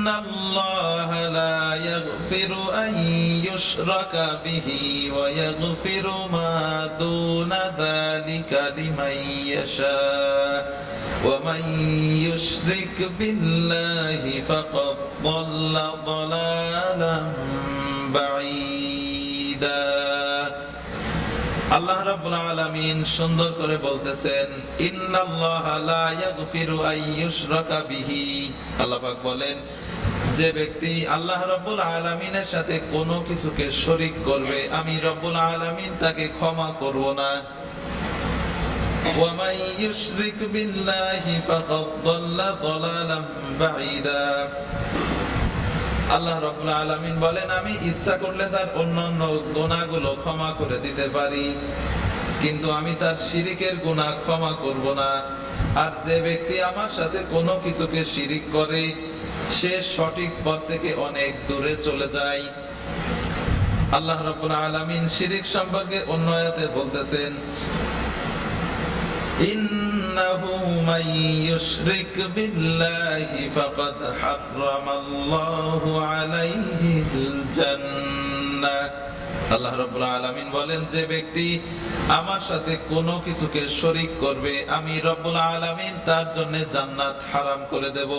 ইন্নাল্লাহা লা ইয়াগফিরু আন ইউশরাকা বিহি ওয়া ইয়াগফিরু মা দুনা যালিকা লিমান ইয়াশা ওয়া মান ইউশরিক বিল্লাহি ফাকাদ দাল্লা দালালান বাঈদা। আল্লাহ রাব্বুল আলামিন সুন্দর করে বলতেছেন, ইন্নাল্লাহা লা ইয়াগফিরু আন ইউশরাকা বিহি। আল্লাহ পাক বলেন, যে ব্যক্তি আল্লাহ রাব্বুল আলামিনের সাথে কোনো কিছুকে শরীক করবে, আমি রব্বুল আলামিন তাকে ক্ষমা করব না। ওয়া মান ইউশরিক বিল্লাহি ফাকাদ দাল্লা দালালান বাঈদা। আল্লাহ রাব্বুল আলামিন বলেন, আমি ইচ্ছা করলে তার অন্যান্য গুনাহগুলো ক্ষমা করে দিতে পারি, কিন্তু আমি তার শিরিকের গুনাহ ক্ষমা করব না। আর যে ব্যক্তি আমার সাথে কোনো কিছুকে শিরিক করে, সে সঠিক পথ থেকে অনেক দূরে চলে যায়। আল্লাহ রাব্বুল আলামিন শিরিক সম্পর্কে অন্য আয়াতে বলতেছেন, ইন্নাহু মান ইউশরিক বিল্লাহি ফাকাদ হারামাল্লাহু আলাইহিল জান্নাহ। আল্লাহ রাব্বুল আলামিন বলেন, যে ব্যক্তি আমার সাথে কোনো কিছুকে শরীক করবে, আমি রব্বুল আলামিন তার জন্য জান্নাত হারাম করে দেব।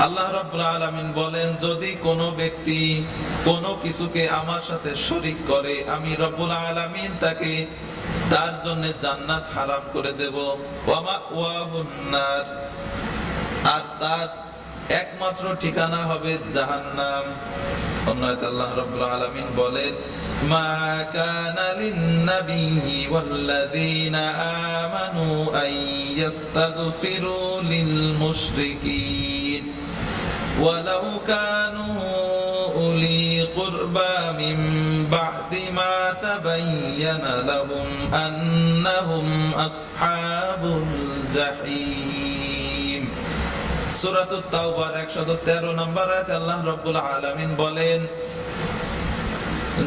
আল্লাহ রাব্বুল আলামিন বলেন, যদি কোনো ব্যক্তি কোনো কিছুকে আমার সাথে শরীক করে, আমি রব্বুল আলামিন তাকে তার জন্য জান্নাত হারাম করে দেব। ওয়া মাওয়াহুন নার, আর তার একমাত্র ঠিকানা হবে জাহান্নাম। অন্যতে আল্লাহ রাব্বুল আলামিন বলেন, মা কানা লিন-নাবিয়্যি ওয়াল্লাযীনা আমানু আন ইস্তাগফিরু লিল-মুশরিকিন ওয়ালাউ কানু উলি কুরবা মিন বা'দি মা তাবায়্যানা লাহুম আন্নাহুম আসহাবুল জাহিম। সূরাতুত তাওবার 113 নম্বর আয়াতে আল্লাহ রাব্বুল আলামিন বলেন,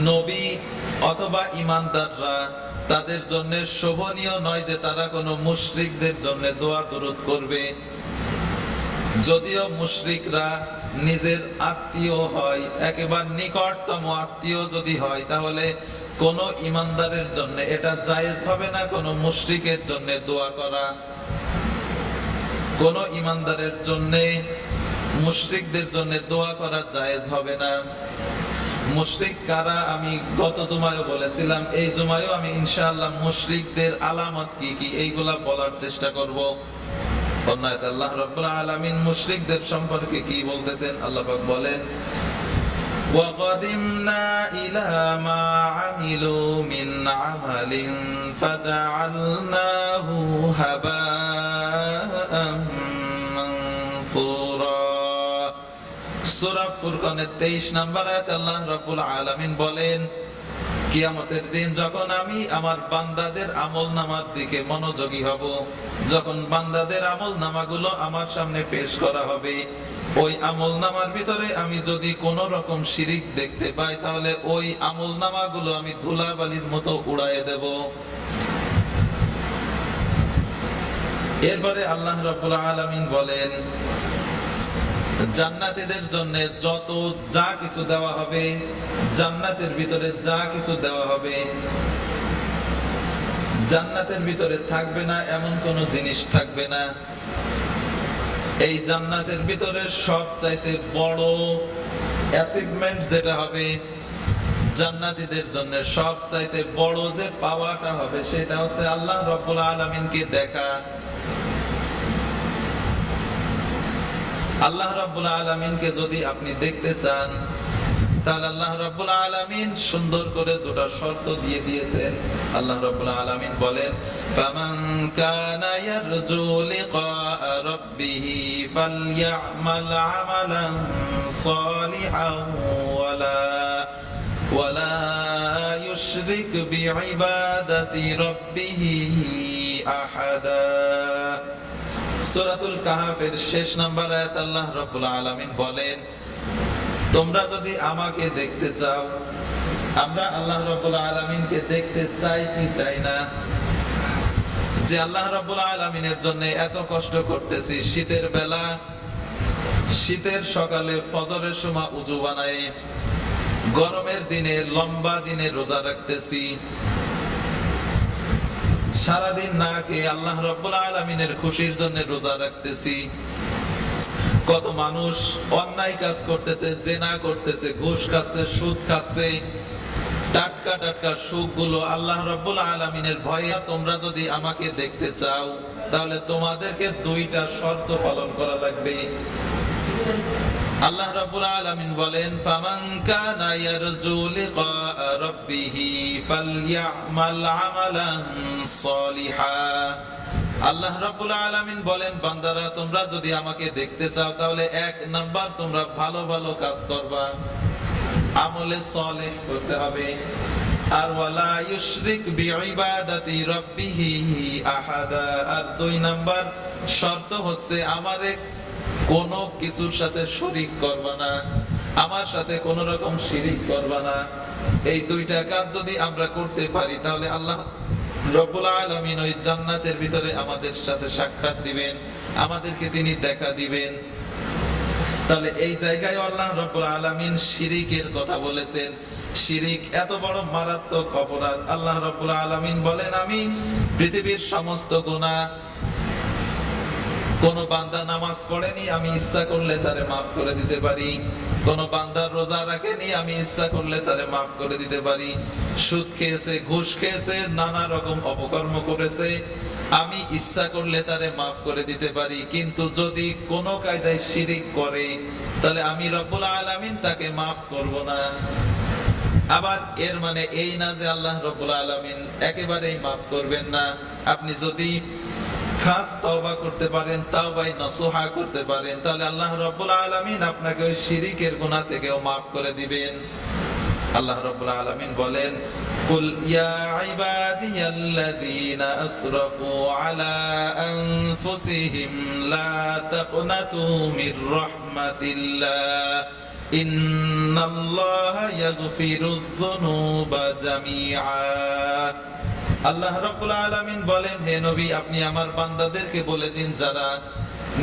নবী অথবা ঈমানদাররা তাদের জন্য শোভনীয় নয় যে তারা কোনো মুশরিকদের জন্য দোয়া দরুদ করবে। যদিও মুশরিকরা নিজের আত্মীয় হয়, একেবারে নিকটতম আত্মীয় যদি হয়, তাহলে কোন ঈমানদারের জন্য এটা জায়েজ হবে না কোন মুশরিকের জন্য দোয়া করা। কোন ঈমানদারের জন্য মুশরিকদের জন্য দোয়া করা জায়েজ হবে না। মুশরিক কারা আমি গত জুমায়ও বলেছিলাম, এই জুমায়ও আমি ইনশাআল্লাহ মুশরিকদের আলামত কি কি এইগুলা বলার চেষ্টা করব। অন্যতে আল্লাহ রাব্বুল আলামিন মুশরিকদের সম্পর্কে কি বলতেছেন? আল্লাহ পাক বলেন, ওয়া কাদিমনা ইলা মা আমিলু মিন আমালিন ফাজআলনাহু হাবাআন মানসুরা। সূরা ফুরকানের 23 নম্বর আয়াতে আল্লাহ রাব্বুল আলামিন বলেন, কিয়ামতের দিন যখন আমি আমার বান্দাদের আমলনামার দিকে মনোযোগী হব, যখন বান্দাদের আমলনামাগুলো আমার সামনে পেশ করা হবে, ওই আমলনামার ভিতরে আমি যদি কোনো রকম শিরিক দেখতে পাই, তাহলে ওই আমলনামাগুলো আমি ধুলাবালির মতো উড়াইয়ে দেব। এরপরে আল্লাহ রাব্বুল আলামিন বলেন, জান্নাতীদের জন্য যত যা কিছু দেওয়া হবে, জান্নাতের ভিতরে যা কিছু দেওয়া হবে, জান্নাতের ভিতরে থাকবে না এমন কোন জিনিস থাকবে না। এই জান্নাতের ভিতরে সবচাইতে বড় অ্যাচিভমেন্ট যেটা হবে, জান্নাতীদের জন্য সবচাইতে বড় যে পাওয়াটা হবে, সেটা হচ্ছে আল্লাহ রাব্বুল আলামিনকে দেখা। আল্লাহ রাব্বুল আলামিনকে যদি আপনি দেখতে চান, তাহলে আল্লাহ রাব্বুল আলামিন সুন্দর করে দুটো শর্ত দিয়ে দিয়েছেন। আল্লাহ রাব্বুল আলামিন বলেন, ফামান কানা ইয়ারজু লিকা রাব্বিহি ফালইআমাল আমালান সালিহান ওয়ালা ইউশরিক বিইবাদাতি রাব্বিহি আহাদা। সূরাতুল কাহফের শেষ নাম্বার আয়াত আল্লাহ রাব্বুল আলামিন বলেন, তোমরা যদি আমাকে দেখতে চাও, আমরা আল্লাহ রাব্বুল আলামিনকে দেখতে চাই কি চাই না? যে আল্লাহ রাব্বুল আলামিনের জন্য এত কষ্ট করতেছি, শীতের বেলা শীতের সকালে ফজরের সময় উযু বানায়, গরমের দিনে লম্বা দিনে রোজা রাখতেছি, সারাদিন না খেয়ে আল্লাহ রাব্বুল আলামিনের খুশির জন্য রোজা রাখতেছি। কত মানুষ অন্যায় কাজ করতেছে, জেনা করতেছে, ঘুষ খাচ্ছে, সুদ খাচ্ছে, টাটকা টাটকা সুখগুলো আল্লাহ রাব্বুল আলামিনের ভয়ে। তোমরা যদি আমাকে দেখতে চাও তাহলে তোমাদেরকে দুইটা শর্ত পালন করা লাগবে। আল্লাহ রাব্বুল আলামিন বলেন, ফামান কানা ইয়ারজু লিকা রাব্বিহি ফালইয়ামাল আমালান সলিহা। আল্লাহ রাব্বুল আলামিন বলেন, বান্দারা তোমরা যদি আমাকে দেখতে চাও তাহলে এক নাম্বার তোমরা ভালো ভালো কাজ করবা, আমলে সালেহ করতে হবে। আর ওয়ালা ইউশরিক বিইবাদাতি রাব্বিহি আহাদা। আর দুই নাম্বার শর্ত হচ্ছে আমারে কোন কিছুর সাথে শরীক করবা না, আমার সাথে কোন রকম শিরিক করবা না। এই দুইটা কাজ যদি আমরা করতে পারি তাহলে আল্লাহ রব্বুল আলামিন ওই জান্নাতের ভিতরে আমাদের সাথে সাক্ষাৎ দিবেন, আমাদেরকে তিনি দেখা দিবেন। তাহলে এই জায়গায় আল্লাহ রব্বুল আলামিন শিরিকের কথা বলেছেন। শিরিক এত বড় মারাত্মক অপরাধ। আল্লাহ রব্বুল আলামিন বলেন, আমি পৃথিবীর সমস্ত গুনাহ, কোন বান্দা নামাজ পড়েনি আমি ইচ্ছা করলে তারে মাফ করে দিতে পারি, কোন বান্দা রোজা রাখেনি আমি ইচ্ছা করলে তারে মাফ করে দিতে পারি, সুদ খেয়েছে, ঘুষ খেয়েছে, নানা রকম অপকর্ম করেছে, আমি ইচ্ছা করলে তারে মাফ করে দিতে পারি। কিন্তু যদি কোন কায়দায় শিরিক করে তাহলে আমি রব্বুল আলামিন তাকে মাফ করব না। আবার এর মানে এই না যে আল্লাহ রব্বুল আলামিন একেবারেই মাফ করবেন না। আপনি যদি খাস তওবা করতে পারেন, তাওবায়ে নসুহা করতে পারেন, তাহলে আল্লাহ রাব্বুল আলামিন আপনাকে ওই শিরকের গুনাহ থেকেও maaf করে দিবেন। আল্লাহ রাব্বুল আলামিন বলেন, কুল ইয়া ইবাদিয়াল্লাযীনা আসরাফু আলা আনফুসিহিম লা তাকনাতু মির রাহমাতিল্লাহ ইন্নাল্লাহা ইয়াগফিরুয যুনুবা জামিআ। আল্লাহ রাব্বুল আলামিন বলেন, হে নবী আপনি আমার বান্দাদেরকে বলে দিন যারা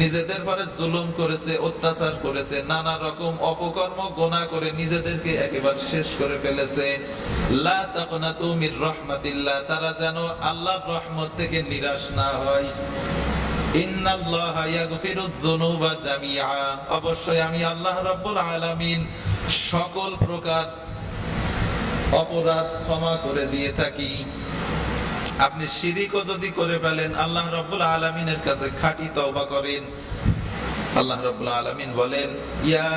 নিজেদের পরে জুলুম করেছে, অত্যাচার করেছে, নানা রকম অপকর্ম গুনাহ করে নিজেদেরকে একেবারে শেষ করে ফেলেছে, লা তাকনাতু মির রাহমাতিল্লাহ, তারা যেন আল্লাহর রহমত থেকে নিরাশ না হয়। ইন্নাল্লাহা ইয়াগফিরুয যুনুবা জামিআ, অবশ্যই আমি আল্লাহ রাব্বুল আলামিন সকল প্রকার অপরাধ ক্ষমা করে দিয়ে থাকি। আপনি শিরিকও যদি করে ফেলেন আল্লাহ রাব্বুল আলামিনের কাছে খাঁটি তওবা করেন। আল্লাহ রাব্বুল আলামিন বলেন, ইয়া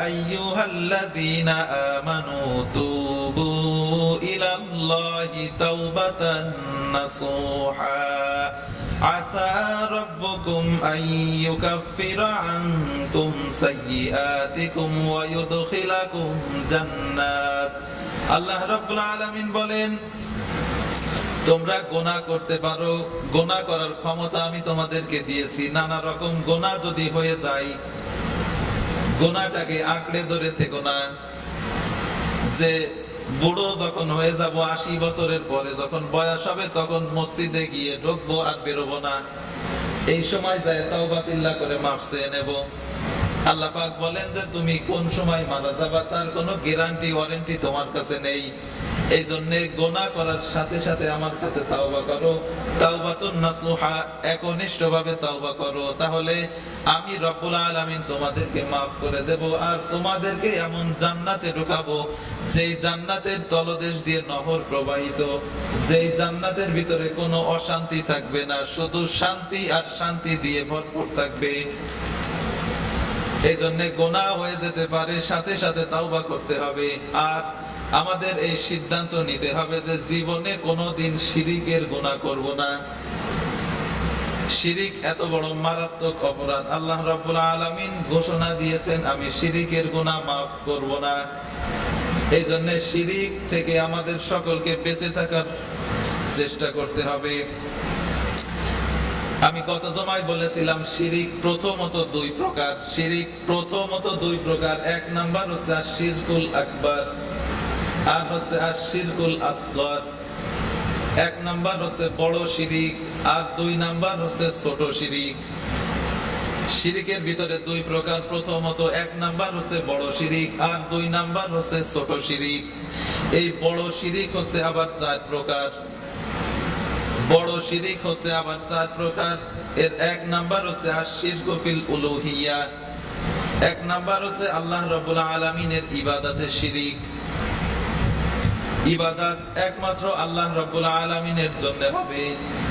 আইয়ুহাল্লাযীনা আমানু তুবু ইলাল্লাহি তাওবাতান নাসুহা আসা রাব্বুকুম আইয়ুকাফিরা আনকুম সাইয়্যাতিকুম ওয়া ইউদখিলাকুম জান্নাত। আল্লাহ রাব্বুল আলামিন বলেন, তোমরা গুনাহ করতে পারো, গুনাহ করার ক্ষমতা আমি তোমাদেরকে দিয়েছি। নানা রকম গুনাহ যদি হয়ে যায়, গুনাহটাকে আঁকড়ে ধরে থেকো না যে বুড়ো যখন হয়ে যাব 80 বছরের পরে যখন বয়স হবে তখন মসজিদে গিয়ে ঢুকবো আর বেরোবো না, এই সময় যায় তাওবাতিল্লাহ করে মাফ চেয়ে নেব। আল্লাহ পাক বলেন যে তুমি কোন সময় মারা যাবা তার কোনো গ্যারান্টি ওয়ারেন্টি তোমার কাছে নেই। এই জন্য গুনাহ করার সাথে সাথে আমার কাছে তাওবা করো, তাওবাতুন নাসুহা, একনিষ্ঠভাবে তাওবা করো, তাহলে আমি রব্বুল আলামিন তোমাদেরকে maaf করে দেব আর তোমাদেরকে এমন জান্নাতে ঢুকাবো যেই জান্নাতের তলদেশ দিয়ে নহর প্রবাহিত, যেই জান্নাতের ভিতরে কোনো অশান্তি থাকবে না, শুধু শান্তি আর শান্তি দিয়ে ভরপুর থাকবে। এই জন্য গুনাহ হয়ে যেতে পারে, সাথে সাথে তাওবা করতে হবে। আর আমাদের এই সিদ্ধান্ত নিতে হবে যে জীবনে কোনোদিন শিরিকের গুনাহ করব না। শিরিক এত বড় মারাত্মক অপরাধ, আল্লাহ রাব্বুল আলামিন ঘোষণা দিয়েছেন আমি শিরিকের গুনাহ maaf করব না। এই জন্য শিরিক থেকে আমাদের সকলকে বেঁচে থাকার চেষ্টা করতে হবে। আমি গত জমায় বলেছিলাম শিরিক প্রথমত দুই প্রকার। শিরিক প্রথমত দুই প্রকার। এক নাম্বার হচ্ছে আশ-শিরকুল আকবার আর হচ্ছে আশ-শিরকুল আসগর। এক নাম্বার হচ্ছে বড় শিরিক আর দুই নাম্বার হচ্ছে ছোট শিরিক। শিরিকের ভিতরে দুই প্রকার। প্রথমত এক নাম্বার হচ্ছে বড় শিরিক, আর দুই নাম্বার হচ্ছে ছোট শিরিক। এই বড় শিরিক হচ্ছে আবার চার প্রকার। বড় শিরিক হচ্ছে আবার চার প্রকার। এর এক নাম্বার হচ্ছে আশ-শিরকু ফিল উলুহিয়্যা। এক নাম্বার হচ্ছে আল্লাহ রাব্বুল আলামিনের ইবাদতে শিরিক। ইবাদত একমাত্র আল্লাহ রাব্বুল আলামিনের জন্য হবে,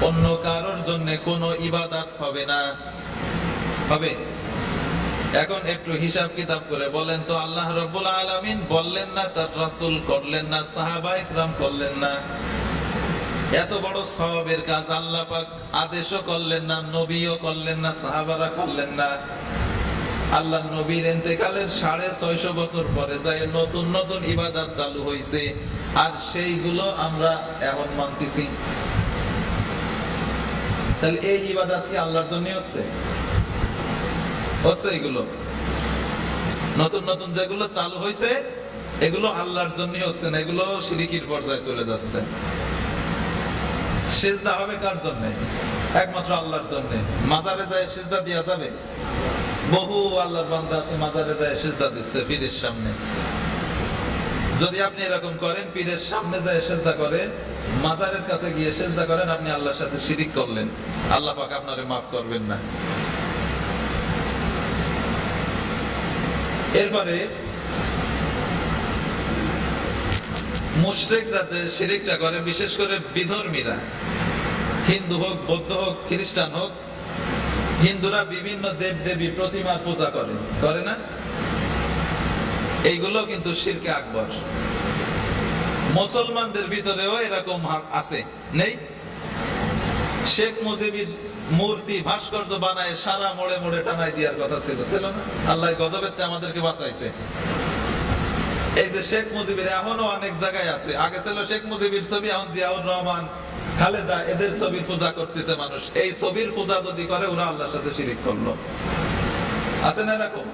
অন্য কারোর জন্য কোনো ইবাদত হবে না। হবে? এখন একটু হিসাব কিতাব করে বলেন তো, আল্লাহ রাব্বুল আলামিন বললেন না, তার রাসূল করলেন না, সাহাবায়ে কেরাম করলেন না, এত বড় সওয়াবের কাজ আল্লাহ পাক আদেশও করলেন না, নবীও করলেন না, সাহাবারা করলেন না। আল্লাহ নবীর ইন্তেকালের 650 বছর পরে যায় নতুন নতুন ইবাদত চালু হইছে, আর সেইগুলো আমরা এখন মানতেছি। তাহলে এই ইবাদত কি আল্লাহর জন্য হচ্ছে? হচ্ছে? এগুলো নতুন নতুন যেগুলো চালু হইছে এগুলো আল্লাহর জন্য হচ্ছে না, এগুলো শিরকির পর্যায়ে চলে যাচ্ছে। সিজদা হবে কার জন্য? একমাত্র আল্লাহর জন্য। মাজারে যায় সিজদা দেয়া যাবে? বহু আল্লাহর বান্দা আছে মাজারে যায় সিজদা দিচ্ছে পীরের সামনে। যদি আপনি এরকম করেন, পীরের সামনে যায় সিজদা করেন, মাজারের কাছে গিয়ে সিজদা করেন, আপনি আল্লাহর সাথে শিরিক করলেন। আল্লাহ পাক আপনারে মাফ করবেন না। এরপরে মুশরিকরা যে শিরিকটা করে, বিশেষ করে বিধর্মীরা, হিন্দু হোক, বৌদ্ধ হোক, খ্রিস্টান হোক, হিন্দুরা বিভিন্ন দেব দেবী প্রতিমা পূজা করে, করে না? এইগুলো কিন্তু শিরকে আকবর। মুসলমানদের ভিতরেও এরকম আছে, নেই? শেখ মুজিবের মূর্তি ভাস্কর্য বানায় সারা মোড়ে মোড়ে টানাই দেওয়ার কথা ছিল, ছিল না? আল্লাহ গজবেতে আমাদেরকে বাঁচাইছে। এই যে শেখ মুজিবের এখনো অনেক জায়গায় আছে। আগে ছিল শেখ মুজিবের ছবি, এখন জিয়াউর রহমান, খালেদা, এদের ছবির পূজা করতেছে মানুষ। এই ছবির পূজা যদি করে, ওরা আল্লাহর সাথে শিরিক করলো। আছে না এরকম?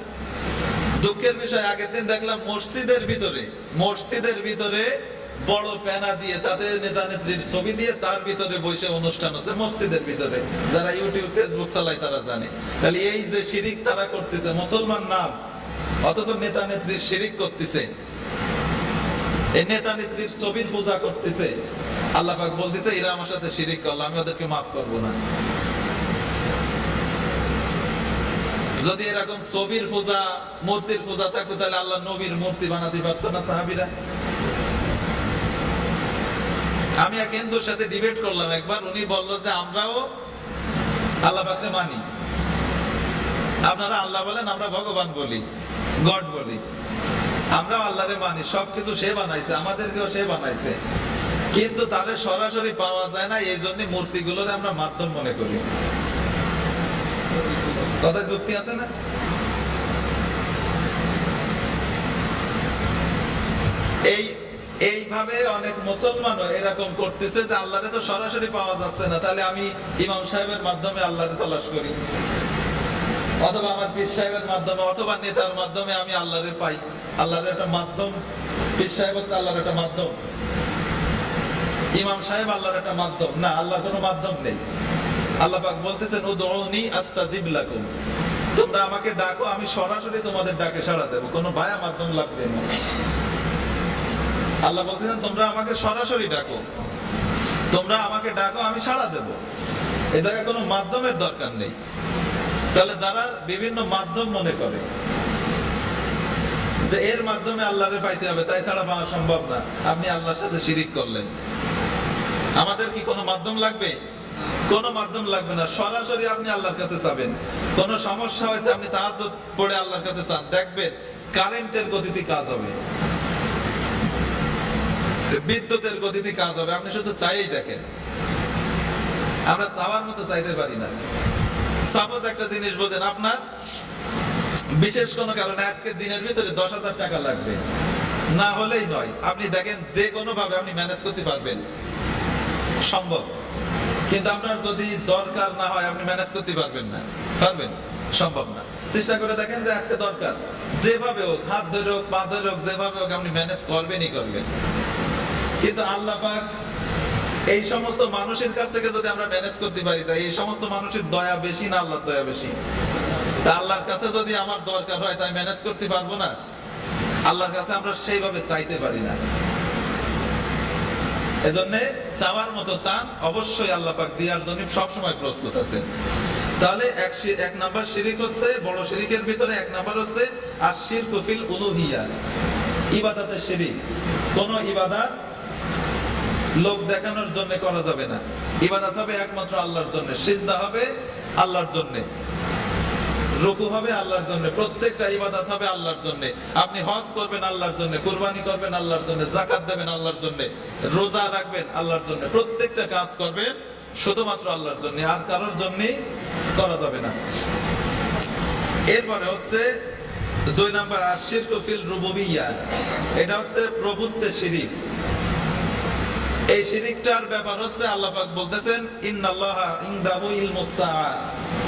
দুঃখের বিষয়, আগের দিন দেখলাম মসজিদের ভিতরে বড় প্যানা দিয়ে তাদের নেতা নেত্রীর ছবি দিয়ে তার ভিতরে বসে অনুষ্ঠান হচ্ছে মসজিদের ভিতরে। যারা ইউটিউব ফেসবুক চালায় তারা জানে। তাহলে এই যে শিরিক তারা করতেছে, মুসলমান নাম, অথচ নেতা নেত্রীর শিরিক করতেছে, এই নেতা নেত্রীর ছবির পূজা করতেছে। আল্লাহ পাক বলতেছে এরা আমার সাথে শিরিক করলো, আমি ওদেরকে মাফ করব না। যদি এরকম ছবির পূজা, মূর্তির পূজা থাকতো, তাহলে আল্লাহ নবীর মূর্তি বানাতে পারতো না সাহাবীরা? আমি এক হিন্দুর সাথে ডিবেট করলাম একবার, উনি বলল যে আমরাও আল্লাহ পাককে মানি, আপনারা আল্লাহ বলেন, আমরা ভগবান বলি, গড বলি, আমরাও আল্লাহরে মানি, সবকিছু সে বানাইছে, আমাদেরকেও সে বানাইছে, কিন্তু তারে সরাসরি পাওয়া যায় না, এই জন্য মূর্তিগুলোর আমরা মাধ্যম মনে করি। কথায় যুক্তি আছে না? এইভাবে অনেক মুসলমানও এরকম করতেছে যে আল্লাহরে তো সরাসরি পাওয়া যাচ্ছে না, তাহলে আমি ইমাম সাহেবের মাধ্যমে আল্লাহরে তালাশ করি, অথবা আমার পীর সাহেবের মাধ্যমে, অথবা নেতার মাধ্যমে আমি আল্লাহরে পাই। আল্লাহর একটা মাধ্যম, পীর সাহেব হচ্ছে আল্লাহর একটা মাধ্যম, ইমাম সাহেব আল্লাহর একটা মাধ্যম না, আল্লাহর কোনো মাধ্যম নেই। আল্লাহ পাক বলতেছেন উদউনি আস্তাজিব লাকুম, তোমরা আমাকে ডাকো, আমি সরাসরি তোমাদের ডাকে সাড়া দেব, কোনো ভায়া মাধ্যম লাগবে না। আল্লাহ বলতেছেন তোমরা আমাকে সরাসরি ডাকো, তোমরা আমাকে ডাকো, আমি সাড়া দেব, এই জায়গায় কোনো মাধ্যমের দরকার নেই। তাহলে যারা বিভিন্ন মাধ্যম মনে করে যে এর মাধ্যমে আল্লাহরে পাইতে হবে, তাই ছাড়া পাওয়া সম্ভব না, আপনি আল্লাহর সাথে শিরিক করলেন। আমাদের কি কোনো মাধ্যম লাগবে? কোনো মাধ্যম লাগবে না, সরাসরি আপনি আল্লাহর কাছে চাবেন। কোনো সমস্যা হয়েছে, আপনি তাহাজ্জুদ পড়ে আল্লাহর কাছে চান, দেখবেন কারেন্টের গতিতে কাজ হবে, বিদ্যুতের গতিতে কাজ হবে। আপনি শুধু চাইই দেখেন, আমরা চাওয়ার মতো চাইতে পারি না। সাপোজ একটা জিনিস বোঝেন, আপনার বিশেষ কোনো কারণে আজকের দিনের ভিতরে 10,000 টাকা লাগবে, না হলেই নয়, আপনি দেখেন যে কোনো ভাবে আপনি ম্যানেজ করতে পারবেন, সম্ভব। কিন্তু আপনার যদি দরকার না হয়, আপনি ম্যানেজ করতে পারবেন না, পারবেন? সম্ভব না। চেষ্টা করে দেখেন যে আজকে দরকার, যেভাবে হোক, হাত ধরে হোক, পা ধরে হোক, যেভাবে হোক আপনি ম্যানেজ করবেনই করবেন। কিন্তু আল্লাহ পাক এই সমস্ত মানুষের কাছ থেকে যদি আমরা ম্যানেজ করতে পারি, তাই এই সমস্ত মানুষের দয়া বেশি না আল্লাহর দয়া বেশি? তা আল্লাহর কাছে যদি আমার দরকার হয় তাই ম্যানেজ করতে পারবো না? আল্লাহর কাছে আমরা সেইভাবে চাইতে পারি না। এজন্য চাওয়ার মতো চান, অবশ্যই আল্লাহ পাক দেওয়ার জন্য সবসময় প্রস্তুত আছেন। তাহলে এক নাম্বার শিরিক হচ্ছে, বড় শিরিকের ভিতরে এক নাম্বার হচ্ছে আশ-শিরকু ফিল উলুহিয়্যা, ইবাদতের শিরিক। কোন ইবাদত লোক দেখানোর জন্য করা যাবে না। ইবাদত হবে একমাত্র আল্লাহর জন্য, সিজদা হবে আল্লাহর জন্য, রুকু হবে আল্লাহর জন্য, প্রত্যেকটা ইবাদত হবে আল্লাহর জন্য। আপনি হজ করবেন আল্লাহর জন্য, কুরবানি করবেন আল্লাহর জন্য, যাকাত দেবেন আল্লাহর জন্য, রোজা রাখবেন আল্লাহর জন্য, প্রত্যেকটা কাজ করবেন শুধুমাত্র আল্লাহর জন্য, আর কারোর জন্য করা যাবে না। এরপরে হচ্ছে 2 নাম্বার আশ-শিরকু ফিল রুবুবিয়্যা, এটা হচ্ছে প্রভুত্বের শিরিক। এই শিরিকটার ব্যাপার হচ্ছে আল্লাহ পাক বলতেছেন ইন্নাল্লাহা ইনদাহু ইলমুস সাআ,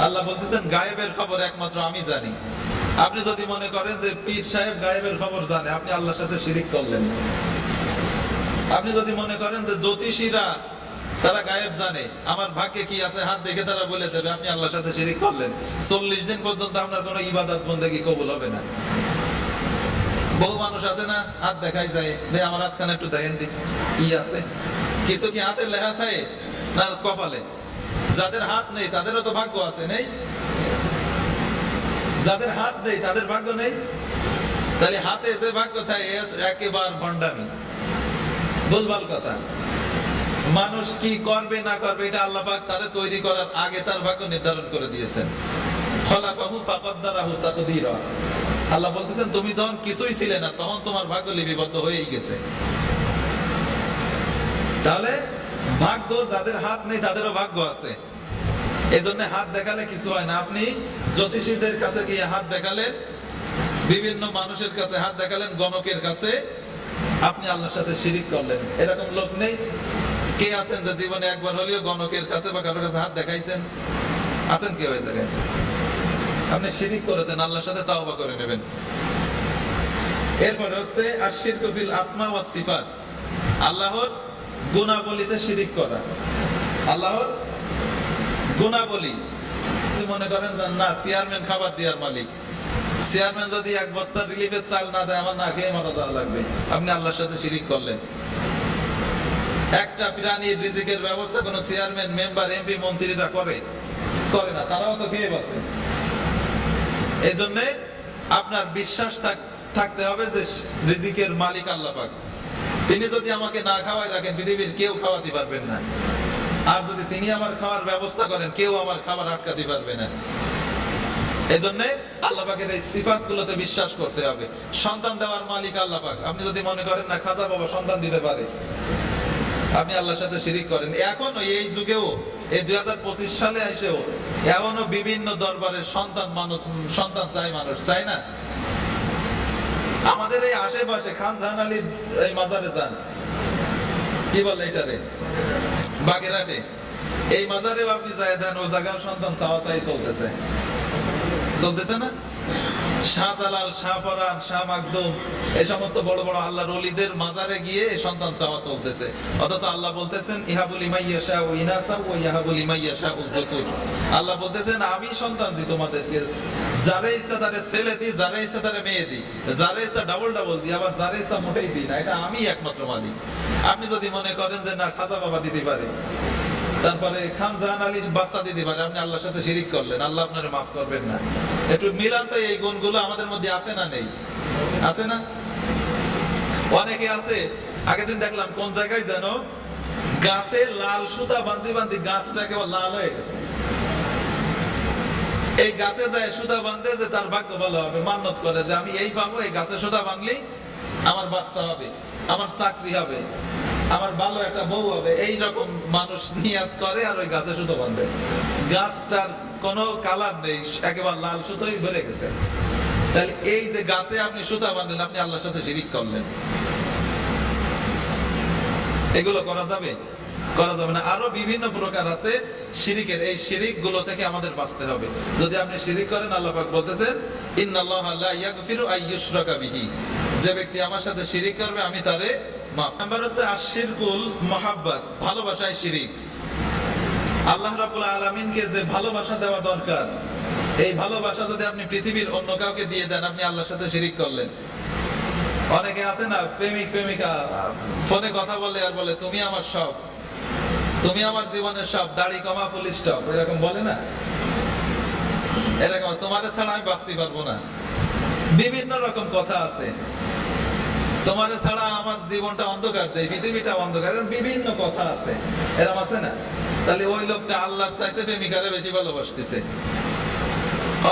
আল্লাহ বলতেছেন গায়েবের খবর একমাত্র আমি জানি। আপনি যদি মনে করেন যে পীর সাহেব গায়েবের খবর জানে, আপনি আল্লাহর সাথে শিরিক করলেন। আপনি যদি মনে করেন যে জ্যোতিষীরা তারা গায়েব জানে, আমার ভাগ্যে কি আছে হাত দেখে তারা বলে দেবে, আপনি আল্লাহর সাথে শিরিক করলেন। 40 দিন পর্যন্ত আপনার কোনো ইবাদত বন্দেগী কবুল হবে না। বহু মানুষ আছে না, হাত দেখাই যায়, দে আমার হাতখানা একটু দেখেন দি কি আছে, কিছু কি হাতে লেখা থাকে না কপালে? যাদের হাত নেই তাদেরও তো ভাগ্য আছে, নেই? যাদের হাত নেই তাদের ভাগ্য নেই? তাহলে হাতে যে ভাগ্য থাকে একেবারে ভণ্ডামি, ভুলভাল কথা। মানুষ কি করবে না করবে এটা আল্লাহ পাক তারে তৈরি করার আগে তার ভাগ্য নির্ধারণ করে দিয়েছেন। খলাকাহু ফাকাদ্দারাহু তাকদীরা, আল্লাহ বলতেছেন তুমি যখন কিছুই ছিলে না তখন তোমার ভাগ্য লিপিবদ্ধ হয়েই গেছে। তাহলে ভাগ্য, যাদের হাত নেই তাদেরও ভাগ্য আছে। এজন্য হাত দেখালে কিছু হয় না। আপনি জ্যোতিষীদের কাছে গিয়ে হাত দেখালেন, বিভিন্ন মানুষের কাছে হাত দেখালেন, গণকের কাছে, আপনি আল্লাহর সাথে শিরিক করলেন। এরকম লোক নেই? কে আছেন যে জীবনে একবার হলেও গণকের কাছে বা কারোর কাছে হাত দেখাইছেন? আছেন কে ওই জায়গায়? আপনি শিরিক করেছেন, আল্লাহর সাথে তাওবা করে নেবেন। এরপর হচ্ছে আশ-শিরকু ফিল আসমা ওয়াস সিফাত, আল্লাহর গুণাবলীতে শিরিক করা। আল্লাহর গুণাবলী, মনে করেন না চেয়ারম্যান খাবার দেওয়ার মালিক, চেয়ারম্যান যদি 1 বস্তা রিলিফের চাল না দেয় আমার না খেয়ে মারা যাওয়া লাগবে, আপনি আল্লাহর সাথে শিরিক করলেন। একটা প্রাণীর রিজিকের ব্যবস্থা কোন চেয়ারম্যান, মেম্বার, এমপি, মন্ত্রীরা করে না, তারাও তো খেয়ে বাঁচে। এই জন্য আপনার বিশ্বাস থাকতে হবে যে রিজিকের মালিক আল্লাহ পাক। তিনি যদি আমাকে না খাওয়াই রাখেন পৃথিবীর কেউ খাওয়াতে পারবেন না, আর যদি তিনি আমার খাওয়ার ব্যবস্থা করেন কেউ আমার খাবার আটকাতে পারবে না। এজন্য আল্লাহ পাকের এই সিফাতগুলোতে বিশ্বাস করতে হবে। সন্তান দেওয়ার মালিক আল্লাহ পাক। আপনি যদি মনে করেন না খাজা বাবা সন্তান দিতে পারে, আপনি আল্লাহর সাথে শিরিক করেন। এখনো এই যুগেও, এই 2025 সালে এসেও এমনও বিভিন্ন দরবারের সন্তান চাই মানুষ, চাই না? আমাদের এই আশেপাশে খান জাহান আলীর এই মাজারে যান, কি বলে এটারে, বাগেরহাটে, এই মাজারেও আপনি যায় দেন, ও জায়গাও সন্তান চাওয়া চাই চলতেছে না? শাহজালাল, শাহপরান, শাহ মাকদুম, এই সমস্ত বড় বড় আল্লাহর ওলিদের মাজারে গিয়ে সন্তান চাওয়া চলতেছে। অথচ আল্লাহ বলতেছেন ইহাবু লিমান ইয়াশাউ ইনাসা ওয়া ইয়াহাবু লিমান ইয়াশাউ যুকুর, আল্লাহ বলতেছেন আমি সন্তান দিই তোমাদেরকে, যারা ইচ্ছা তারে ছেলে দিই, যারা ইচ্ছা তারে মেয়ে দিই, যারা ইচ্ছা ডাবল দিই, আবার যারা ইচ্ছা মোটেই দিই না। এটা আমি একমাত্র মালিক। আপনি যদি মনে করেন যে না খাজা বাবা দিতে পারে, তারপরে খান জাহান আলী বাচ্চা দিতে পারে, আপনি আল্লাহর সাথে শিরিক করলেন, আল্লাহ আপনারে মাফ করবেন না। একটু মিলান তো, এই গুণগুলো আমাদের মধ্যে আছে না নেই? আছে না? অনেকে আছে, আগের দিন দেখলাম কোন জায়গায় যেন গাছে লাল সুতা বান্ধি গাছটা কেবল লাল হয়ে গেছে। এই গাছে যায় সুতা বাঁধে যে তার ভাগ্য ভালো হবে, মান্যত করে যে আমি এই পাবো, এই গাছে সুতা বাঁধলেই আমার বাচ্চা হবে, আমার চাকরি হবে, আমার ভালো একটা বউ হবে। এই রকম মানুষ নিয়াত করে আর ওই গাছে সুতো বাঁধে। গাছটার কোনো কালার নেই, একেবারে লাল সুতোই ভরে গেছে। তাহলে এই যে গাছে আপনি সুতা বাঁধলেন, আপনি আল্লাহর সাথে শিরিক করলেন। এগুলো করা যাবে? করা যাবে না। আরো বিভিন্ন প্রকার আছে শিরিকের। এই শিরিক গুলো থেকে আমাদের বাঁচতে হবে। যদি আপনি শিরিক করেন, আল্লাহ পাক বলতেছেন ইন্নাল্লাহা লা ইয়াগফিরু আইয়ুশরাকা বিহি, যে ব্যক্তি আমার সাথে শিরিক করবে আমি তারে মাফ। নাম্বার হচ্ছে আশ-শিরকুল মুহাব্বাত, ভালোবাসায় শিরিক। আল্লাহ রাব্বুল আলামিনকে যে ভালোবাসা দেওয়া দরকার এই ভালোবাসা যদি আপনি পৃথিবীর অন্য কাউকে দিয়ে দেন, আপনি আল্লাহর সাথে শিরিক করলেন। অনেকে আছে না, প্রেমিক প্রেমিকা ফোনে কথা বলে আর বলে তুমি আমার সব, তুমি আমার জীবনের সব, দাড়ি কমা ফুল স্টপ, এরকম বলে না? এরকম তোমার ছাড়া আমি বাঁচতে পারবো না, বিভিন্ন রকম কথা আছে। তোমার ছাড়া আমার জীবনটা অন্ধকার দেয়, পৃথিবীটা অন্ধকার, এরকম বিভিন্ন কথা আছে, এরকম আছে না? তাহলে ওই লোকটা আল্লাহর চাইতে প্রেমিকারে বেশি ভালোবাসতেছে।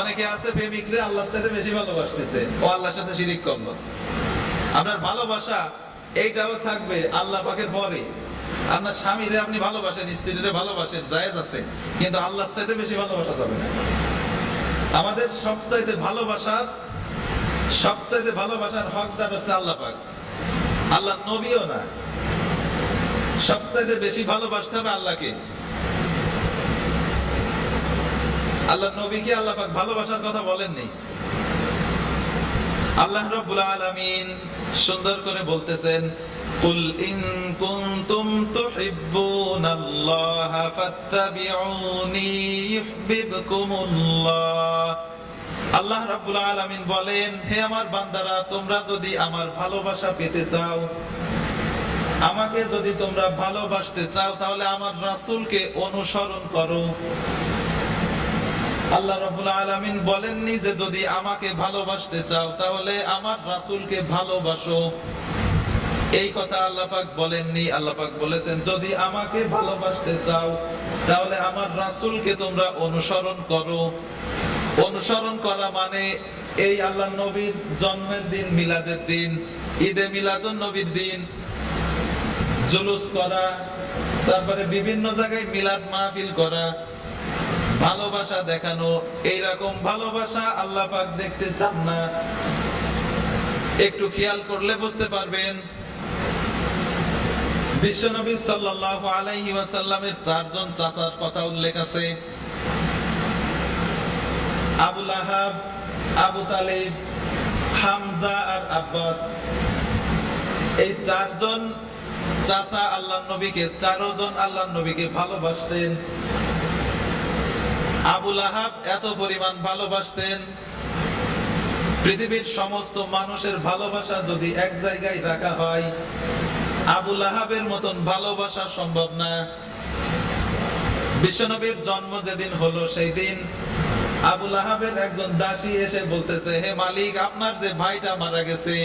অনেকে আছে প্রেমিকরে আল্লাহর চাইতে বেশি ভালোবাসতেছে, ও আল্লাহর সাথে শিরিক করলো। আপনার ভালোবাসা এইটাও থাকবে আল্লাহ পাকের পরে। আপনার স্বামীরে আপনি ভালোবাসেন, স্ত্রীরে ভালোবাসেন, জায়েজ আছে, কিন্তু আল্লাহর চাইতে বেশি ভালোবাসা যাবে না। আমাদের সবচাইতে ভালোবাসার হকদার হচ্ছে আল্লাহ পাক, আল্লাহ নবীও না। সবচাইতে বেশি ভালোবাসতে হবে আল্লাহকে। আল্লাহ নবীকে আল্লাহ পাক ভালোবাসার কথা বলেননি। আল্লাহ রাব্বুল আলামিন সুন্দর করে বলতেছেন, কুল ইন কুনতুম তুহিব্বুনাল্লাহা ফাত্তাবিউনি ইউহিব্বুকুমুল্লাহ। আল্লাহ রাব্বুল আলামিন বলেন, হে আমার বান্দারা, তোমরা যদি আমার ভালোবাসা পেতে চাও, আমাকে যদি তোমরা ভালোবাসতে চাও, তাহলে আমার রাসূলকে অনুসরণ করো। আল্লাহ রাব্বুল আলামিন বলেননি যে যদি আমাকে ভালোবাসতে চাও তাহলে আমার রাসূলকে ভালোবাসো, এই কথা আল্লাহ পাক বলেননি। আল্লাহ পাক বলেছেন যদি আমাকে ভালোবাসতে চাও তাহলে আমার রাসূলকে তোমরা অনুসরণ করো। অনুসরণ করা মানে এই আল্লাহ নবীর জন্মের দিন, মিলাদের দিন, ঈদে মিলাদুন নবীর দিন জুলুস করা, তারপরে বিভিন্ন জায়গায় মিলাদ মাহফিল করা, ভালোবাসা দেখানো। এইরকম ভালোবাসা আল্লাহ পাক দেখতে চান না। একটু খেয়াল করলে বুঝতে পারবেন, বিশ্বনবী সাল্লাল্লাহু আলাইহি ওয়াসাল্লামের 4 জন চাচার কথা উল্লেখ আছে। আবু লাহাব, আবু তালিব, হামজা আর আব্বাস। এই 4 জন চাচা আল্লাহর নবীকে, 4 জন আল্লাহর নবীকে ভালোবাসতেন। আবু লাহাব এত পরিমাণ ভালোবাসতেন, পৃথিবীর সমস্ত মানুষের ভালোবাসা যদি এক জায়গায় রাখা হয়, আবু লাহাবের মতন ভালোবাসা সম্ভব না। বিশ্বনবীর জন্ম যেদিন হলো সেই দিন আবু লাহাবের একজন দাসী এসে বলতেছে, হে মালিক, আপনার যে ভাইটা মারা গেছে,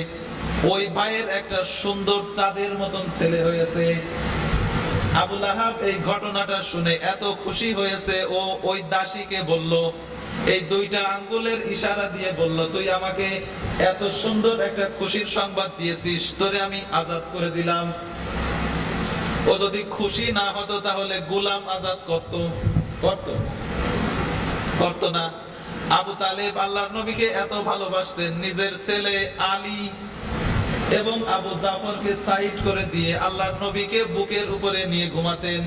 ওই ভাইয়ের একটা সুন্দর চাঁদের মতন ছেলে হয়েছে। আবু লাহাব এই ঘটনাটা শুনে এত খুশি হয়েছে, ও ওই দাসীকে বলল, এই 2টা আঙ্গুলের ইশারা দিয়ে বলল, তুই আমাকে এত সুন্দর একটা খুশির সংবাদ দিয়েছিস, তোরে আমি আজাদ করে দিলাম। ও যদি খুশি না হতো তাহলে গোলাম আজাদ করতো না। আবু তালেব আল্লাহর নবীকে এত ভালোবাসতেন, নিজের ছেলে আলী এবং আবু জাফরকে সাইড করে দিয়ে আল্লাহর নবীকে বুকের উপরে নিয়ে ঘুমাতেন।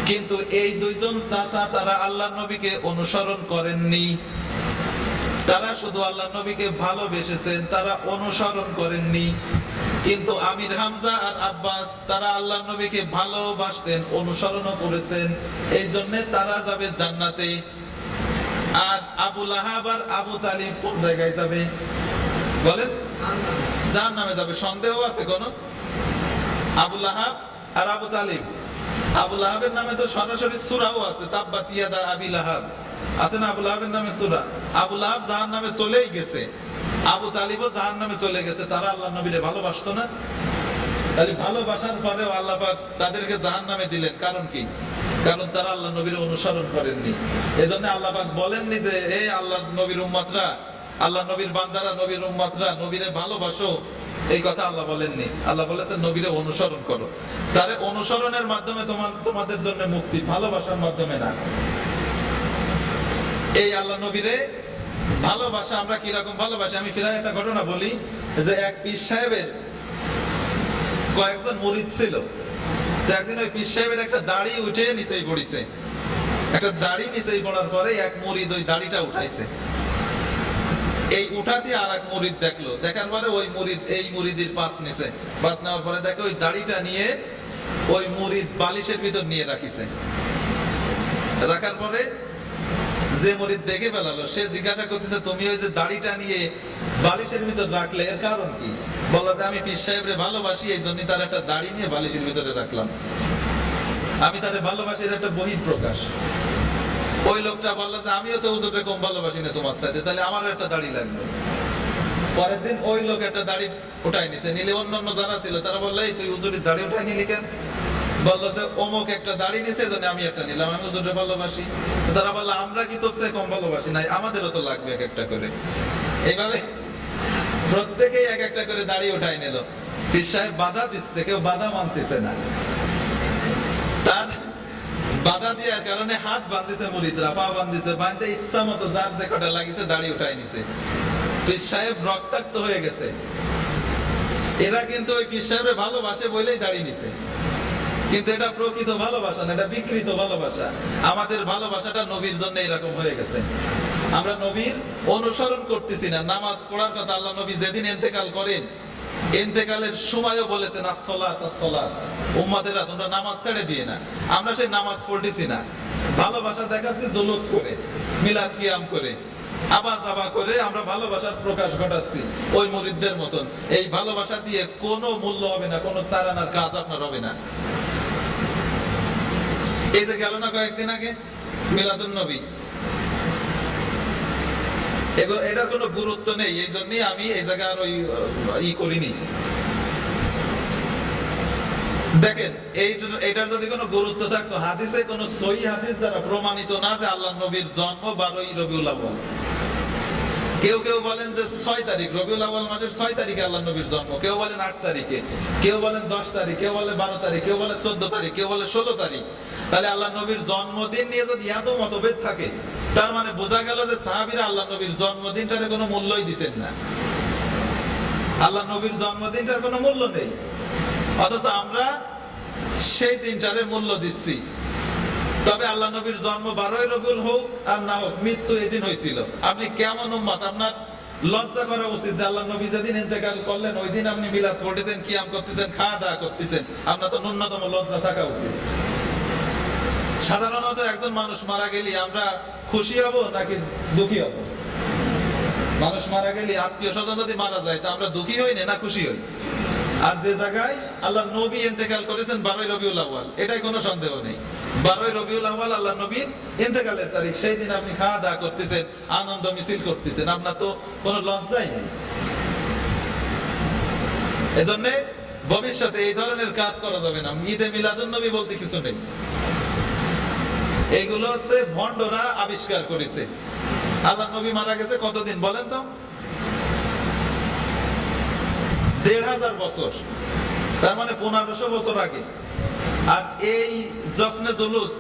কিন্তু এই 2 জন চাচা তারা আল্লাহর নবীকে অনুসরণ করেননি। তারা শুধু আল্লাহর নবীকে ভালোবেসেছেন, তারা অনুসরণ করেননি। কিন্তু আমির হামজা আর আব্বাস তারা আল্লাহর নবীকে ভালোবাসতেন, অনুসরণও করেছেন, এই জন্য তারা যাবে জান্নাতে। আর আবু লাহাব আর আবু তালিব কোন জায়গায় যাবে বলেন? জাহান্নামে যাবে। সন্দেহ আছে কোন? আবু লাহাব আর আবু তালিব, আবু লাহাবের নামে তো সরাসরি সূরাও আছে, তাব্বাত ইয়াদা আবি লাহাব আছে না? আবু লাহাবের নামে সূরা। আবু লাহাব জাহান্নামে চলেই গেছে, আবু তালিবও জাহান্নামে চলে গেছে। তারা আল্লাহর নবীরে ভালোবাসতো না? তাহলে ভালোবাসার পরেও আল্লাহ পাক তাদেরকে জাহান্নামে দিলেন, কারণ কি? কারণ তারা আল্লাহর নবীরে অনুসরণ করেননি। এজন্য আল্লাহ পাক বলেননি যে এই আল্লাহর নবীর উম্মতরা, আল্লাহ নবীর বান্দারা, নবীর উম্মতরা নবীরে ভালোবাসো, এই কথা আল্লাহ বলেননি। আল্লাহ বলেছেন নবীরে অনুসরণ করো। তারে অনুসরণের মাধ্যমে তোমাদের জন্য মুক্তি, ভালোবাসার মাধ্যমে না। এই আল্লাহ নবীরে ভালোবাসা আমরা কিরকম ভালোবাসি, আমি ফিরে একটা ঘটনা বলি, যে এক পীর সাহেবের কয়েকজন মুরিদ ছিল। তো একদিন ওই পীর সাহেবের একটা দাড়ি উঠে নিচেই পড়িছে। একটা দাড়ি নিচেই পড়ার পরে এক মুরিদ ওই দাড়িটা উঠাইছে। এই উঠাতে আর এক মুরিদ দেখলো, দেখার পরে ওই মুরিদ এই মুরিদের পাশ নিছে। পাশ নেওয়ার পরে দেখে ওই দাড়িটা নিয়ে ওই মুরিদ বালিশের ভিতর নিয়ে রাখিছে। রাখার পরে যে মুরিদ দেখে ফেলালো সে জিজ্ঞাসা করতেছে, তুমি ওই যে দাড়িটা নিয়ে বালিশের ভিতর রাখলে এর কারণ কি? বললো যে আমি পীর সাহেবরে ভালোবাসি, এই জন্য তার একটা দাড়ি নিয়ে বালিশের ভিতরে রাখলাম, আমি তারে ভালোবাসি, এর একটা বহিঃ প্রকাশ। ওই লোকটা বললো যে আমিও তো হুজুরকে কম ভালোবাসি না তোমার সাথে, তাহলে আমারও একটা দাড়ি লাগবে। পরের দিন ওই লোক একটা দাড়ি উঠাই নিছে, নিলে অন্যান্য যারা ছিল তারা বললো, এই তুই হুজুরের দাড়ি উঠাই নিলি কেন? বললো যে অমুক একটা দাড়ি নিছে, এজন্য আমি একটা নিলাম, আমি হুজুরকে ভালোবাসি। তারা বললো আমরা কি তোর চেয়ে কম ভালোবাসি নাই, আমাদেরও তো লাগবে এক একটা করে। এইভাবে প্রত্যেকেই এক একটা করে দাড়ি উঠাই নিল। পীর সাহেব বাধা দিচ্ছে, কেউ বাধা মানতেছে না। তার বাধা দেওয়ার কারণে হাত বাঁধিছে মুরিদরা, পা বাঁধিছে, বাঁধতে ইচ্ছা মতো যার যে কটা লাগিছে দাড়ি উঠাই নিছে। পীর সাহেব রক্তাক্ত হয়ে গেছে। এরা কিন্তু ওই পীর সাহেবের ভালোবাসে বলেই দাড়ি নিছে, কিন্তু এটা প্রকৃত ভালোবাসা না, এটা বিকৃত ভালোবাসা। আমাদের ভালোবাসাটা নবীর জন্য এরকম হয়ে গেছে। আমরা নবীর অনুসরণ করতেছি না। নামাজ পড়ার কথা আল্লাহ নবী যেদিন ইন্তেকাল করেন, ইন্তেকালের সময়ও বলেছেন আসসালাত আসসালাত, উম্মতেরা তোমরা নামাজ ছেড়ে দিয়ে না। আমরা সেই নামাজ পড়তেছি না, ভালোবাসা দেখাচ্ছি জুলুস করে, মিলাদ কিয়াম করে, আবা যাবা করে আমরা ভালোবাসার প্রকাশ ঘটাচ্ছি ওই মুরিদদের মতন। এই ভালোবাসা দিয়ে কোনো মূল্য হবে না, কোনো সারানার কাজ আপনার হবে না। এই যে গেল না কয়েকদিন আগে মিলাদুন নবী, এটার কোনো গুরুত্ব নেই, এই জন্যই আমি এই জায়গায় আর ওই করিনি। দেখেন এইটার যদি কোনো গুরুত্ব থাকতো, হাদিসে কোনো সহিহ হাদিস দ্বারা প্রমাণিত না যে আল্লাহ নবীর জন্ম 12ই রবিউল আউয়াল। কেউ কেউ বলেন যে 6 তারিখ, রবিউল আউয়াল মাসের 6 তারিখে আল্লাহ নবীর জন্ম, কেউ বলেন 8 তারিখে, কেউ বলেন 10 তারিখ, কেউ বলে 12 তারিখ, কেউ বলে 14 তারিখ, কেউ বলে 16 তারিখ। তাহলে আল্লাহ নবীর জন্মদিন নিয়ে যদি এত মতভেদ থাকে, তার মানে বোঝা গেল যে সাহাবীরা আল্লাহ নবীর জন্মদিনটার কোনো মূল্যই দিতেন না। আল্লাহ নবীর জন্মদিনটার কোনো মূল্য নেই, অথচ আমরা সেই দিনটারে মূল্য দিচ্ছি। তবে আল্লাহ নবীর জন্ম 12ই রবিউল হোক আর না হোক, মৃত্যু এদিন হয়েছিল। আপনি কেমন উম্মত, আপনার লজ্জা করা উচিত যে আল্লাহ নবী যেদিন ইন্তেকাল করলেন ওই দিন আপনি মিলাদ পড়তেছেন, কিয়াম করতেছেন, খাওয়া দাওয়া করতেছেন। আপনার তো ন্যূনতম লজ্জা থাকা উচিত। সাধারণত একজন মানুষ মারা গেলে আমরা খুশি হব নাকি দুঃখী হব? মানুষ মারা গেলে, আত্মীয় স্বজন যদি মারা যায়, তা আমরা দুঃখী হই না খুশি হই? আর যে জায়গায় আল্লাহ নবী ইন্তেকাল করেছেন 12ই রবিউল আউয়াল, এটাই কোনো সন্দেহ নেই। 12ই রবিউল আউয়াল আল্লাহ নবীর ইন্তেকালের তারিখ, সেই দিন আপনি খাওয়া দাওয়া করতেছেন, আনন্দ মিছিল করতেছেন, আপনার তো কোনো লজ্জাই নেই। এজন্য ভবিষ্যতে এই ধরনের কাজ করা যাবে না। ঈদে মিলাদুন নবী বলতে কিছু নেই। এইগুলো হচ্ছে ভণ্ডরা আবিষ্কার করেছে। আল্লাহ নবী মারা গেছে কতদিন বলেন তো? 1500 বছর, তার মানে 1500 বছর আগে। আর এই জশ্নে জুলুস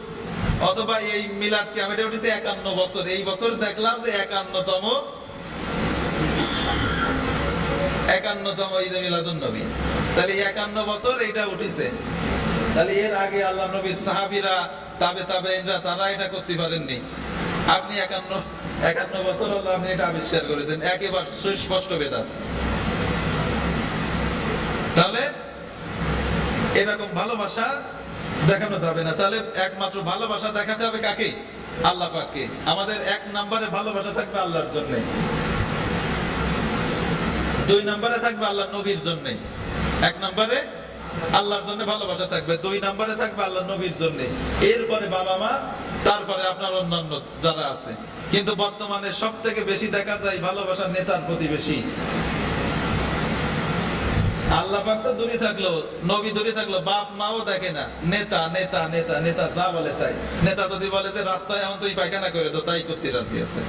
অথবা এই মিলাদ কিয়াম এটা উঠেছে 51 বছর। এই বছর দেখলাম যে 51তম ঈদে মিলাদুন নবী। তাহলে 51 বছর এইটা উঠেছে। তাহলে এর আগে আল্লাহ নবীর সাহাবীরা, তাবেঈনরা, তারা এটা করতে পারেননি। আপনি 51 বছর হলো আপনি এটা আবিষ্কার করেছেন, একেবারে সুস্পষ্ট বেদাত। তাহলে এরকম ভালোবাসা দেখানো যাবে না। তাহলে একমাত্র ভালোবাসা দেখাতে হবে কাকে? আল্লাহ পাককে। আমাদের 1 নম্বরে ভালোবাসা থাকবে আল্লাহর জন্য, 2 নম্বরে থাকবে আল্লাহ নবীর জন্য। 1 নম্বরে আল্লাহর জন্য ভালোবাসা থাকবে, 2 নম্বরে থাকবে আল্লাহ নবীর জন্য, এরপরে বাবা মা, তারপরে আপনার অন্যান্য যারা আছে। কিন্তু বর্তমানে সব থেকে বেশি দেখা যায় ভালোবাসা নেতার প্রতি বেশি। আল্লাহ পাক তো দূরে থাকলো, নবী দূরে থাকলো, বাপ মাও দেখে না, নেতা নেতা নেতা নেতা যা বলে তাই। নেতা যদি বলে যে রাস্তায় এখন তুই পায়খানা করে তো তাই করতে রাজি আছে।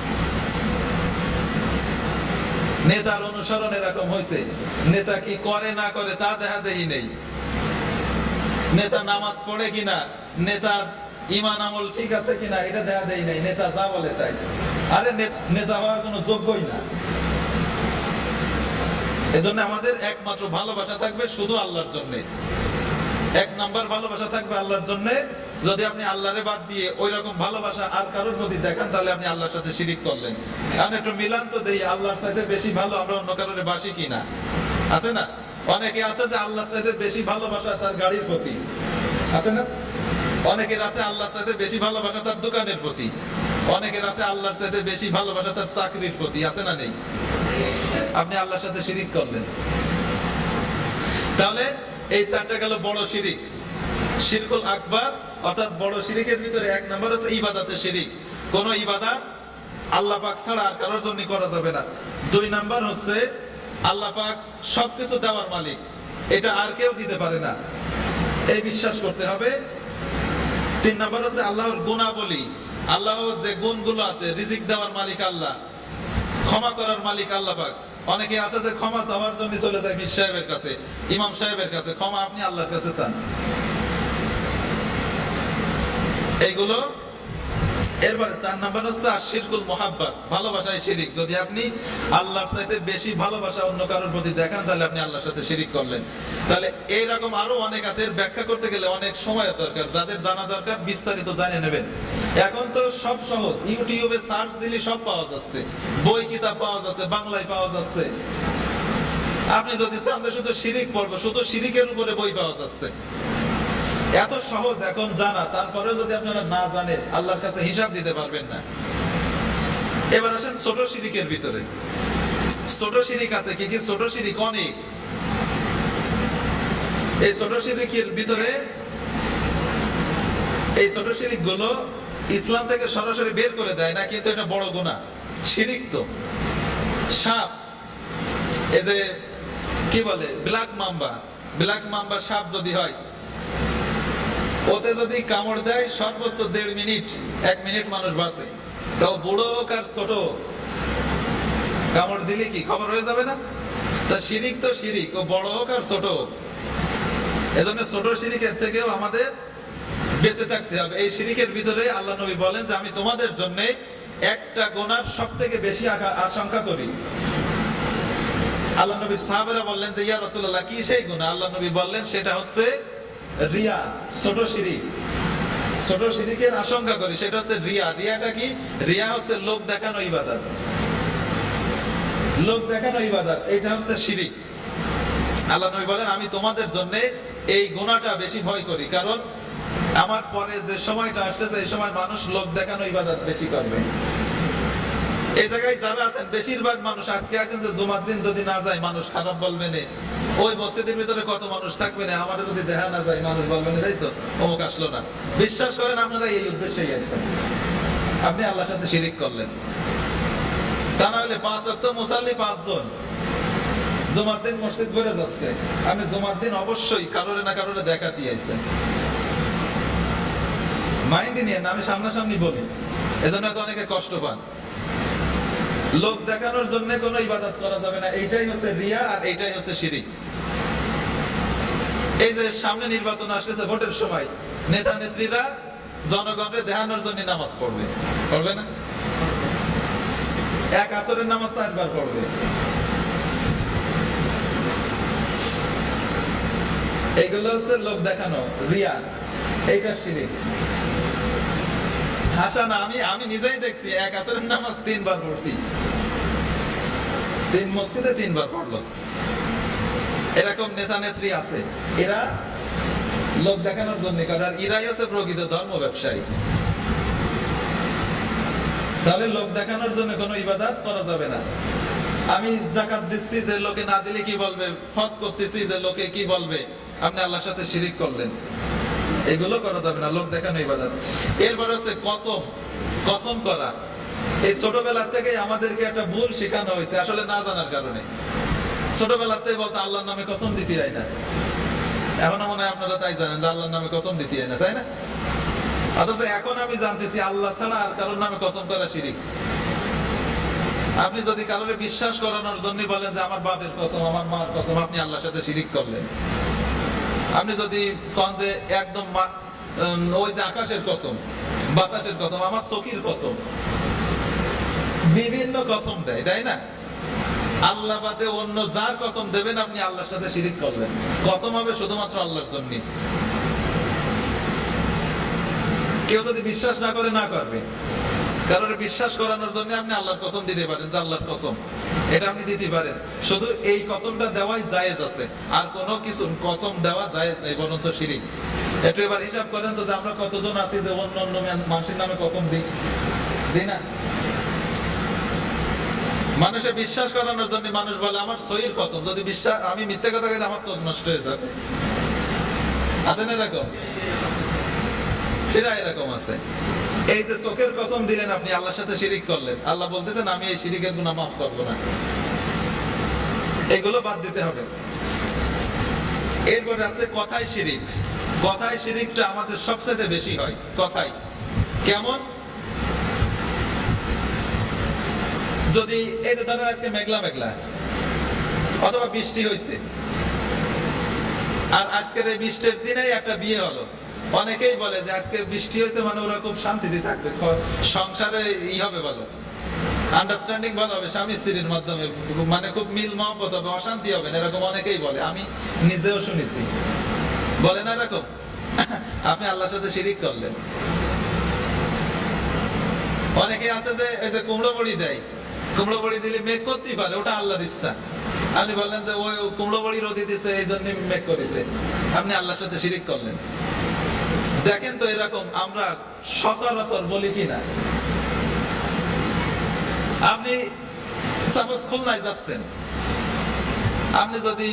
নেতার অনুসরণ এরকম হয়েছে, নেতা কি করে না করে তা দেখা দেখি নেই। নেতা নামাজ পড়ে কিনা, নেতার ঈমান আমল ঠিক আছে কিনা এটা দেখা দেই নাই, নেতা যা বলে তাই। আরে নেতা হওয়ার কোনো যোগ্যই না। এজন্য আমাদের একমাত্র ভালোবাসা থাকবে শুধু আল্লাহর জন্য। 1 নাম্বার ভালোবাসা থাকবে আল্লাহর জন্য। যদি আপনি আল্লাহরে বাদ দিয়ে ওই রকম ভালোবাসা আর কারোর প্রতি দেখান, তাহলে আপনি আল্লাহর সাথে শিরিক করলেন। আমি একটু মিলান তো দেই, আল্লাহর সাথে বেশি ভালো আমরা অন্য কারোরে বাসি কিনা। আছে না? অনেকে আছে যে আল্লাহর সাথে বেশি ভালোবাসা তার গাড়ির প্রতি, আছে না? অনেকের আছে আল্লাহর সাথে বেশি ভালোবাসা তার দোকানের প্রতি, অনেকের আছে আল্লাহর চাইতে বেশি ভালোবাসা তার চাকরির প্রতি, আছে না নেই? আপনি আল্লাহর সাথে শিরিক করলেন। তাহলে এই চারটা গেল বড় শিরিক, শিরকুল আকবার, অর্থাৎ বড় শিরিকের ভিতরে এক নম্বর হচ্ছে ইবাদতে শিরিক। কোন ইবাদত আল্লাহ পাক ছাড়া আর কারোর জন্য করা যাবে না। দুই নাম্বার হচ্ছে আল্লাহ পাক সবকিছু দেওয়ার মালিক, এটা আর কেউ দিতে পারে না, এই বিশ্বাস করতে হবে। তিন নাম্বার হচ্ছে আল্লাহর গুণাবলী, আল্লাহর যে গুণগুলো আছে, রিজিক দেওয়ার মালিক আল্লাহ, ক্ষমা করার মালিক আল্লাহ পাক। অনেকে আছে যে ক্ষমা চাওয়ার জন্য চলে যায় মীর সাহেবের কাছে, ইমাম সাহেবের কাছে, ক্ষমা আপনি আল্লাহর কাছে চান, এইগুলো। এরপরে চার নাম্বার হচ্ছে আশিরকুল মুহাব্বত, ভালোবাসায় শিরিক। যদি আপনি আল্লাহর চাইতে বেশি ভালোবাসা অন্য কারোর প্রতি দেখান, তাহলে আপনি আল্লাহর সাথে শিরিক করলেন। তাহলে এইরকম আরো অনেক আছে, এর ব্যাখ্যা করতে গেলে অনেক সময় দরকার, যাদের জানা দরকার বিস্তারিত জানিয়ে নেবেন। এখন তো সব সহজ, ইউটিউবে সার্চ দিলে সব পাওয়া যাচ্ছে, বই কিতাব পাওয়া যাচ্ছে, বাংলায় পাওয়া যাচ্ছে। আপনি যদি চান যে শুধু শিরিক পড়বো, শুধু শিরিকের উপরে বই পাওয়া যাচ্ছে। এত সহজ এখন জানা, তারপরেও যদি আপনারা না জানেন, আল্লাহর কাছে হিসাব দিতে পারবেন না। এবার আসেন ছোট শিরিকের ভিতরে। ছোট শিরিক আছে কি কি? ছোট শিরিক অনেক। এই ছোট শিরিকের ভিতরে, এই ছোট শিরিক গুলো ইসলাম থেকে সরাসরি বের করে দেয় না, কিন্তু এটা বড় গুনাহ। শিরিক তো সাপ, এই যে কি বলে ব্ল্যাক মাম্বা, ব্ল্যাক মাম্বা সাপ যদি হয়, ওতে যদি কামড় দেয় সর্বোচ্চ 1.5 মিনিট, 1 মিনিট মানুষ বাঁচে। তাও বুড়ো হোক আর ছোট, কামড় দিলে কি খবর হয়ে যাবে না? তা শিরিক তো শিরিক, ও বড় হোক আর ছোট হোক। এজন্য ছোট শিরিকের থেকেও আমাদের বেঁচে থাকতে হবে। এই শিরিকের ভিতরে আল্লাহ নবী বলেন যে আমি তোমাদের জন্য একটা গুনার সব থেকে বেশি আশঙ্কা করি। আল্লাহ নবীর সাহাবারা বললেন যে ইয়া রাসূলুল্লাহ, কি সেই গুনাহ? আল্লাহ নবী বললেন সেটা হচ্ছে রিয়া, ছোট শিরিক। ছোট শিরিকের আশঙ্কা করি, সেটা হচ্ছে রিয়া। রিয়াটা কি? রিয়া হচ্ছে লোক দেখানো ইবাদত, লোক দেখানো ইবাদত, এটা হচ্ছে শিরিক। আল্লাহ নবী বলেন আমি তোমাদের জন্য এই গুনাহটা বেশি ভয় করি, কারণ আমার পরে যে সময়টা আসতেছে, এই সময় মানুষ লোক দেখানো ইবাদত বেশি করবে। এই জায়গায় যারা আছেন, বেশিরভাগ মানুষ আজকে আছেন যে জুমার দিন যদি না যায় মানুষ খারাপ বলবে না। ওই মসজিদের ভিতরে কত মানুষ থাকবে না, আমাদের যদি দেখা না যায় মানুষ বলবে না যাইছো অমুক আসলো না। বিশ্বাস করেন আপনারা এই উদ্দেশ্যেই আছেন, আপনি আল্লাহর সাথে শিরিক করলেন। তা না হলে 5 ওয়াক্ত মুসাল্লি 5 জন, জুমার দিন মসজিদ ভরে যাচ্ছে, আমি জুমার দিন অবশ্যই কারোরে না কারোরে দেখাতে আইছেন। মাইন্ডে নিয়ে না, আমি সামনাসামনি বলি, এজন্য তো অনেকে কষ্ট পান। লোক দেখানোর জন্য কোনো ইবাদত করা যাবে না, এইটাই হচ্ছে রিয়া, আর এইটাই হচ্ছে শিরিক। এই যে সামনে নির্বাচন আসতেছে, ভোটের সময় নেতা নেত্রীরা জনগণকে দেখানোর জন্য নামাজ পড়বে, পড়বে না? এক আসরের নামাজ 4 বার পড়বে। এগুলো হচ্ছে লোক দেখানো, রিয়া, এইটা শিরিক। হাসা না, আমি নিজেই দেখছি এক আসরের নামাজ 3 বার পড়তি, 3 মসজিদে 3 বার পড়লো। এরকম নেতা নেত্রী আছে, এরা লোক দেখানোর জন্য করে, আর এরাই আছে প্রকৃত ধর্ম ব্যবসায়ী। তাহলে লোক দেখানোর জন্য কোনো ইবাদত করা যাবে না। আমি যাকাত দিচ্ছি, যে লোকে না দিলে কি বলবে? হজ করতেছি, যে লোকে কি বলবে? আপনি আল্লাহর সাথে শিরিক করলেন। এগুলো করা যাবে না, লোক দেখানো ইবাদত। এরপর হচ্ছে কসম, কসম করা। এই ছোটবেলা থেকে আমাদেরকে একটা ভুল শেখানো হয়েছে, আসলে না জানার কারণে। ছোটবেলাতেই বলতো আল্লাহর নামে কসম দিতে হয় না। এখন মনে হয় আপনারা তাই জানেন যে আল্লাহর নামে কসম দিতে হয় না, তাই না? অথচ এখন আমি জানতেছি আল্লাহ ছাড়া আর কারোর নামে কসম করা শিরিক। আপনি যদি কারোর বিশ্বাস করানোর জন্য বলেন যে আমার বাপের কসম, আমার মার কসম, আপনি আল্লাহর সাথে শিরিক করলেন। আপনি যদি কন যে একদম ওই যে আকাশের কসম, বাতাসের কসম, আমার চোখের কসম, বিভিন্ন কসম দেয়, তাই না? আল্লাহ বাদে অন্য যার কসম দেবেন আপনি আল্লাহর সাথে শিরিক করলেন। কসম হবে শুধুমাত্র আল্লাহর জন্য। কেউ যদি বিশ্বাস না করে, না করবে, কারণ বিশ্বাস করানোর জন্য আপনি আল্লাহর কসম দিতে পারেন যে আল্লাহর কসম, এটা আপনি দিতে পারেন। শুধু এই কসমটা দেওয়াই জায়েজ আছে, আর কোনো কিছু কসম দেওয়া জায়েজ নেই, বরঞ্চ শিরিক। একটু এবার হিসাব করেন তো যে আমরা কতজন আছি যে অন্য অন্য মানুষের নামে কসম দিই। দিই না? মানুষে বিশ্বাস করানোর জন্য মানুষ বলে আমার সহির কসম, যদি বিশ্বাস আমি মিথ্যে কথা কইলে আমার চোখ নষ্ট হয়ে যাবে। আছে না এরকম? ফিরা এরকম আছে। এই যে চোখের কসম দিলেন আপনি, আল্লাহর সাথে শিরিক করলেন, আল্লাহ বলতেছেন আমি এই শিরিকের গুনাহ মাফ করবো না। এগুলো বাদ দিতে হবে। এরপরে আছে কথায় শিরিক। কথায় শিরিকটা আমাদের সবচেয়ে বেশি হয়। কথায় কেমন? যদি এই যে ধরেন আজকে মেঘলা মেঘলা অথবা বৃষ্টি হয়েছে, আর আজকের এই বৃষ্টির দিনে একটা বিয়ে হলো, অনেকেই বলে যে আজকে বৃষ্টি হয়েছে মানে ওরা খুব শান্তিতে থাকবে, সংসারে হবে ভালো, আন্ডারস্ট্যান্ডিং ভালো হবে স্বামী স্ত্রীর মাধ্যমে, মানে খুব মিল মহব্বত হবে, অশান্তি হবে না, এরকম অনেকেই বলে। আমি নিজেও শুনেছি, বলে না এরকম? আপনি আল্লাহর সাথে শিরিক করলেন। অনেকে আছে যে এই যে কুমড়ো বড়ি দেয়, কুমড়ো বড়ি দিলে মেঘ করতেই পারে, ওটা আল্লাহর ইচ্ছা। আপনি বললেন যে ওই কুমড়ো বড়ি রোদি দিছে এই জন্য মেঘ করেছে, আপনি আল্লাহর সাথে শিরিক করলেন। দেখেন তো এরকম আমরা সচরাচর বলি কিনা? আপনি সাপোজ খুলনায় যাচ্ছেন, আপনি যদি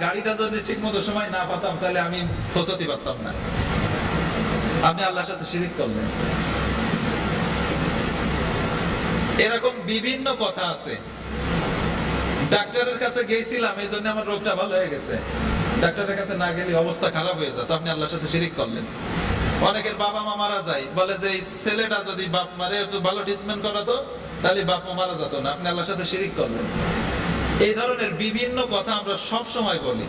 গাড়িটা যদি ঠিক মতো সময় না পাতাম তাহলে আমি পৌঁছতে পারতাম না, আপনি আল্লাহর সাথে শিরিক করলেন। এরকম বিভিন্ন কথা আছে। ডাক্তারের কাছে গেছিলাম এই জন্য আমার রোগটা ভালো হয়ে গেছে, ডাক্তারের কাছে না গেলে অবস্থা খারাপ হয়ে যায়, তো আপনি আল্লাহর সাথে শিরিক করলেন। অনেকের বাবা মা মারা যায়, বলে যে এই ছেলেটা যদি বাপ মারে একটু ভালো ট্রিটমেন্ট করাতো তাহলে বাপ মা মারা যেত না, আপনি আল্লাহর সাথে শিরিক করলেন। এই ধরনের বিভিন্ন কথা আমরা সব সময় বলি।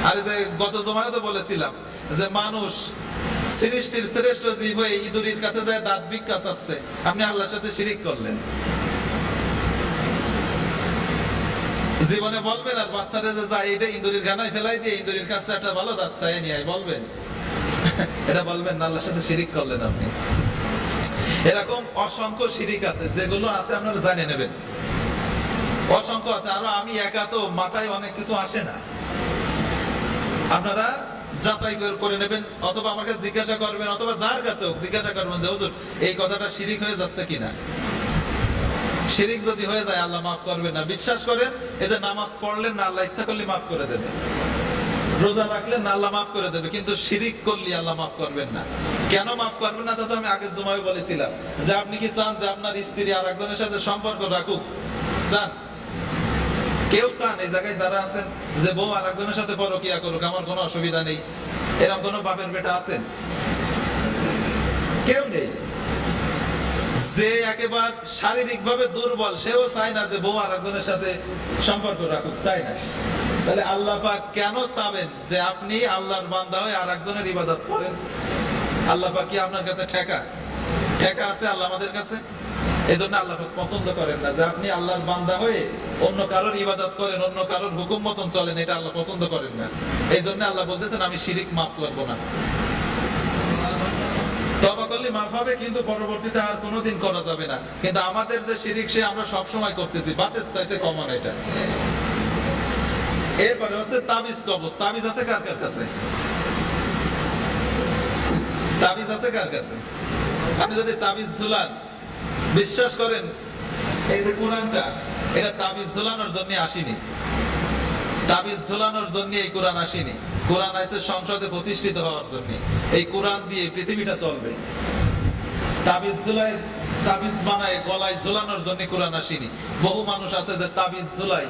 আর যে গত জমায় তো বলেছিলাম যে মানুষ সৃষ্টির শ্রেষ্ঠ জীব হয়ে ইঁদুরের কাছে যায় দাঁত ভিক্ষা চাচ্ছে, আপনি আল্লাহর সাথে শিরিক করলেন। জীবনে বলবেন আর বাচ্চারা যে যায় এটা ইঁদুরের গানায় ফেলাই দিয়ে ইঁদুরের কাছে একটা ভালো দাঁত চাই নিয়ে বলবেন? এটা বলবেন না, আল্লাহর সাথে শিরিক করলেন আপনি। এরকম অসংখ্য শিরিক আছে, যেগুলো আছে আপনারা জানে নেবেন, অসংখ্য আছে। আরো আমি একা তো মাথায় অনেক কিছু আসে না, আপনারা যাচাই করে নেবেন, অথবা আমার কাছে জিজ্ঞাসা করবেন, অথবা যার কাছে হোক জিজ্ঞাসা করবেন যে হুজুর এই কথাটা শিরিক হয়ে যাচ্ছে কিনা। শিরিক যদি হয়ে যায় আল্লাহ মাফ করবেন না। বিশ্বাস করেন, এই যে নামাজ পড়লেন না, আল্লাহ ইচ্ছা করলে মাফ করে দেবে, রোজা রাখলেন না, আল্লাহ মাফ করে দেবে, কিন্তু শিরিক করলে আল্লাহ মাফ করবেন না। কেন মাফ করবেন না তা তো আমি আগের জুমায় বলেছিলাম, যে আপনি কি চান যে আপনার স্ত্রী আর একজনের সাথে সম্পর্ক রাখুক? চান? কেউ চান এই জায়গায় যারা আছেন যে বউ আর একজনের সাথে পরকিয়া করুক, আমার কোনো অসুবিধা নেই, এরকম কোন বাপের বেটা আছেন? কেউ নেই। যে একেবারে শারীরিক ভাবে দুর্বল সেও চায় না যে বউ আর একজনের সাথে সম্পর্ক রাখুক, চায় না। তাহলে আল্লাহ পাক কেন চাবেন যে আপনি আল্লাহর বান্দা হয়ে আর একজনের ইবাদত করেন? আল্লাহ পাক কি আপনার কাছে ঠেকা আছে আল্লাহ আমাদের কাছে? এই জন্য আল্লাহ পাক পছন্দ করেন না যে আপনি আল্লাহর বান্দা হয়ে অন্য কারোর ইবাদত করেন, অন্য কারোর হুকুম মতন চলেন, এটা আল্লাহ পছন্দ করেন না। এই জন্য আল্লাহ বলতেছেন আমি শিরিক মাফ করবো না। তওবা করলে মাফ হবে, কিন্তু পরবর্তীতে আর কোনোদিন করা যাবে না। কিন্তু আমাদের যে শিরিক সে আমরা সব সময় করতেছি, বাতের চাইতে কমন এটা। এরপরে হচ্ছে তাবিজ কবজ। তাবিজ আছে কার কার কাছে? তাবিজ আছে কার কাছে? আপনি যদি তাবিজ ঝুলান, বিশ্বাস করেন এই যে কোরআনটা, এটা তাবিজ ঝুলানোর জন্য আসেনি, তাবিজ ঝুলানোর জন্য এই কোরআন আসেনি। কোরআন আছে সংসদে প্রতিষ্ঠিত হওয়ার জন্য। এই কোরআন দিয়ে পৃথিবীটা চলবে। তাবিজ ঝুলায়, তাবিজ বানায় গলায় ঝুলানোর জন্য কোরআন আসেনি। বহু মানুষ আছে যে তাবিজ ঝুলায়